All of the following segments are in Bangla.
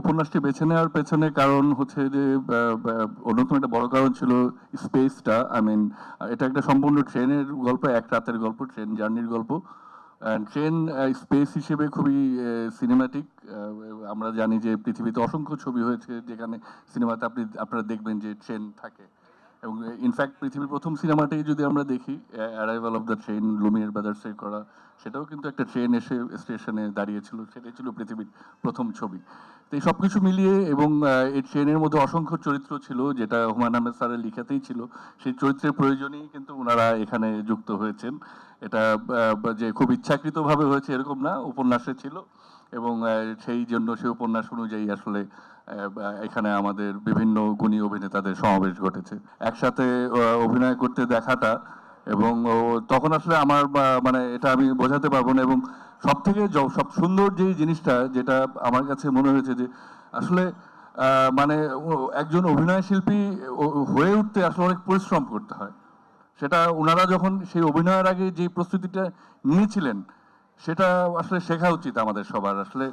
উপন্যাসটি বেছে নেওয়ার পেছনে কারণ হচ্ছে যে অন্যতম একটা বড় কারণ ছিল স্পেসটা। এটা একটা সম্পূর্ণ ট্রেনের গল্প, এক রাতের গল্প, ট্রেন জার্নির গল্প। ট্রেন স্পেস হিসেবে খুবই সিনেম্যাটিক। আমরা জানি যে পৃথিবীতে অসংখ্য ছবি হয়েছে যেখানে সিনেমাতে আপনারা দেখবেন যে ট্রেন থাকে, এবং ইনফ্যাক্ট পৃথিবীর প্রথম সিনেমাটাই যদি আমরা দেখি, arrival of the train, Lumiere ব্রাদার্সের করা, সেটাও কিন্তু একটা ট্রেন এসে স্টেশনে দাঁড়িয়েছিল, সেটাই ছিল পৃথিবীর প্রথম ছবি। তো এই সব কিছু মিলিয়ে, এবং এই ট্রেনের মধ্যে অসংখ্য চরিত্র ছিল যেটা হুমায়ুন আহমেদ স্যারের লিখাতেই ছিল, সেই চরিত্রের প্রয়োজনেই কিন্তু ওনারা এখানে যুক্ত হয়েছেন। এটা যে খুব ইচ্ছাকৃতভাবে হয়েছে এরকম না, উপন্যাসে ছিল, এবং সেই জন্য সেই উপন্যাস অনুযায়ী আসলে এখানে আমাদের বিভিন্ন গুণী অভিনেতাদের সমাবেশ ঘটেছে একসাথে অভিনয় করতে দেখাটা। এবং তখন আসলে আমার মানে এটা আমি বোঝাতে পারবো না। এবং সব থেকে সব সুন্দর যেই জিনিসটা যেটা আমার কাছে মনে হয়েছে যে আসলে মানে একজন অভিনয় শিল্পী হয়ে উঠতে আসলে অনেক পরিশ্রম করতে হয়। সেটা ওনারা যখন সেই অভিনয়ের আগে যে প্রস্তুতিটা নিয়েছিলেন, সেটা আসলে শেখা উচিত আমাদের সবার। আসলে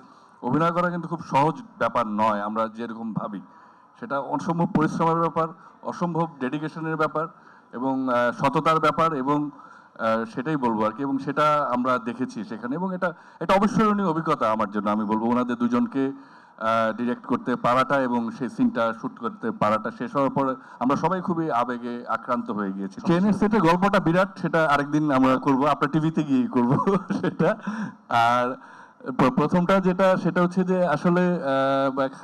অভিনয় করা কিন্তু খুব সহজ ব্যাপার নয় আমরা যেরকম ভাবি। সেটা অসম্ভব পরিশ্রমের ব্যাপার, অসম্ভব ডেডিকেশনের ব্যাপার, এবং সততার ব্যাপার, এবং সেটাই বলবো আর কি। এবং সেটা আমরা দেখেছি সেখানে, এবং এটা এটা অবিস্মরণীয় অভিজ্ঞতা আমার জন্য। আমি বলবো ওনাদের দুজনকে ডিরেক্ট করতে পারাটা এবং সেই সিনটা শুট করতে পারাটা, শেষ হওয়ার পরে আমরা সবাই খুবই আবেগে আক্রান্ত হয়ে গিয়েছি। ট্রেনের সেটের গল্পটা বিরাট, সেটা আরেকদিন আমরা করব, আপনার টিভিতে গিয়েই করব সেটা। আর প্রথমটা যেটা, সেটা হচ্ছে যে আসলে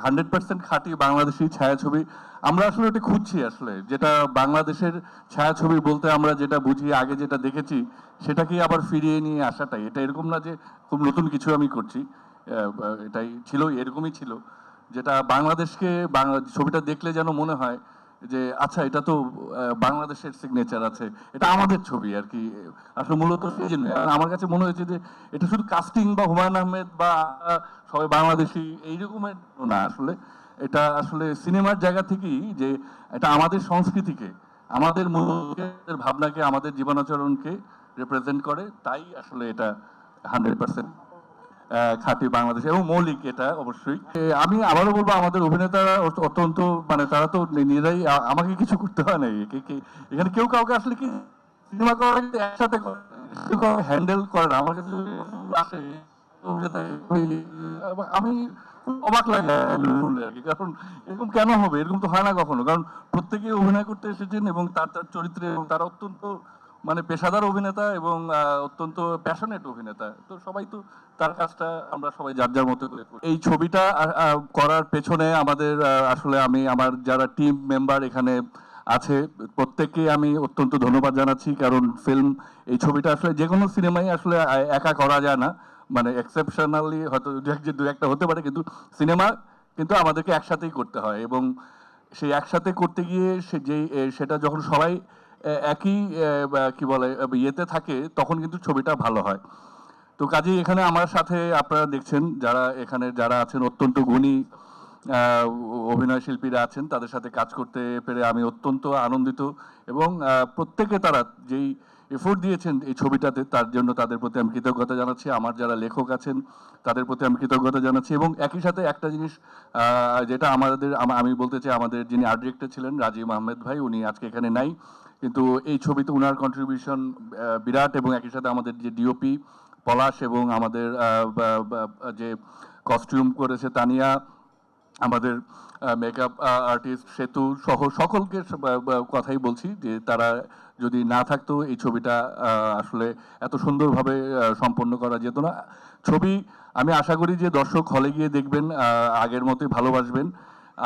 100% খাঁটি বাংলাদেশি ছায়াছবি। আমরা আসলে ওটা খুঁজছি আসলে, যেটা বাংলাদেশের ছায়াছবি বলতে আমরা যেটা বুঝি, আগে যেটা দেখেছি সেটাকেই আবার ফিরিয়ে নিয়ে আসাটাই। এটা এরকম না যে খুব নতুন কিছু আমি করছি, এটাই ছিল, এরকমই ছিল, যেটা বাংলাদেশকে ছবিটা দেখলে যেন মনে হয় যে আচ্ছা, এটা তো বাংলাদেশের সিগনেচার আছে, এটা আমাদের ছবি আর কি। আসলে মূলত সেই জন্য আমার কাছে মনে হয়েছে যে এটা শুধু কাস্টিং বা হুমায়ুন আহমেদ বা সবাই বাংলাদেশি এইরকমের না, আসলে এটা আসলে সিনেমার জায়গা থেকেই, যে এটা আমাদের সংস্কৃতিকে, আমাদের মূল্যের ভাবনাকে, আমাদের জীবনাচরণকে রিপ্রেজেন্ট করে। তাই আসলে এটা 100% খাঁটি বাংলাদেশ এবং মৌলিক, এটা অবশ্যই। আমি আবারও বলবো, আমাদের অভিনেতারা অত্যন্ত, মানে তারা তো নিজেরাই, আমাকে কিছু করতে হয় না। এখানে কেউ কাউকে আসলে কি সিনেমা করা একসাথে হ্যান্ডেল করে না। আমার কাছে আসে আমি অবাক লাগে শুনলে আর কি। কারণ এরকম কেন হবে, এরকম তো হয় না কখনো। কারণ প্রত্যেকেই অভিনয় করতে এসেছেন, এবং তার তার চরিত্রে, এবং তারা অত্যন্ত মানে পেশাদার অভিনেতা, এবং অত্যন্ত প্যাশনেট অভিনেতা। তো সবাই তো তার কাজটা আমরা সবাই যার যার মতো করে করি। এই ছবিটা করার পেছনে আমাদের আসলে আমি আমার যারা টিম মেম্বার এখানে আছে প্রত্যেককে আমি অত্যন্ত ধন্যবাদ জানাচ্ছি। কারণ এই ছবিটা আসলে যে কোনো সিনেমাই আসলে একা করা যায় না। মানে এক্সেপশনালি হয়তো দু একটা হতে পারে, কিন্তু সিনেমা কিন্তু আমাদেরকে একসাথেই করতে হয়। এবং সেই একসাথে করতে গিয়ে সেটা যখন সবাই একই কি বলে ইয়েতে থাকে, তখন কিন্তু ছবিটা ভালো হয়। তো কাজেই এখানে আমার সাথে আপনারা দেখছেন যারা আছেন, অত্যন্ত গুণী অভিনয় শিল্পীরা আছেন, তাদের সাথে কাজ করতে পেরে আমি অত্যন্ত আনন্দিত। এবং প্রত্যেকে তারা যেই এফোর্ট দিয়েছেন এই ছবিটাতে, তার জন্য তাদের প্রতি আমি কৃতজ্ঞতা জানাচ্ছি। আমার যারা লেখক আছেন তাদের প্রতি আমি কৃতজ্ঞতা জানাচ্ছি। এবং একই সাথে একটা জিনিস যেটা আমি বলতে চাই, আমাদের যিনি আর্ট ডিরেক্টর ছিলেন রাজীব আহমেদ ভাই, উনি আজকে এখানে নাই, কিন্তু এই ছবিতে উনার কন্ট্রিবিউশন বিরাট। এবং একই সাথে আমাদের যে ডিওপি পলাশ, এবং আমাদের যে কস্টিউম করেছে তানিয়া, আমাদের মেকআপ আর্টিস্ট সেতু সহ সকলকে কথাই বলছি, যে তারা যদি না থাকতো এই ছবিটা আসলে এত সুন্দরভাবে সম্পন্ন করা যেত না। ছবি আমি আশা করি যে দর্শক হলে গিয়ে দেখবেন, আগের মতোই ভালোবাসবেন।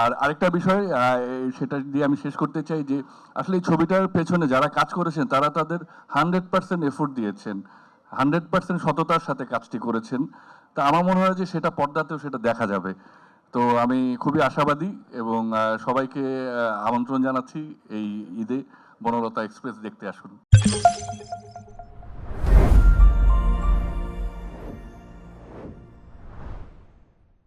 আর আরেকটা বিষয়, সেটা দিয়ে আমি শেষ করতে চাই, যে আসলে এই ছবিটার পেছনে যারা কাজ করেছেন তারা তাদের 100% এফোর্ট দিয়েছেন, 100% সততার সাথে কাজটি করেছেন। তা আমার মনে হয় যে সেটা পর্দাতেও সেটা দেখা যাবে। তো আমি খুবই আশাবাদী, এবং সবাইকে আমন্ত্রণ জানাচ্ছি এই ঈদে বনলতা এক্সপ্রেস দেখতে আসুন।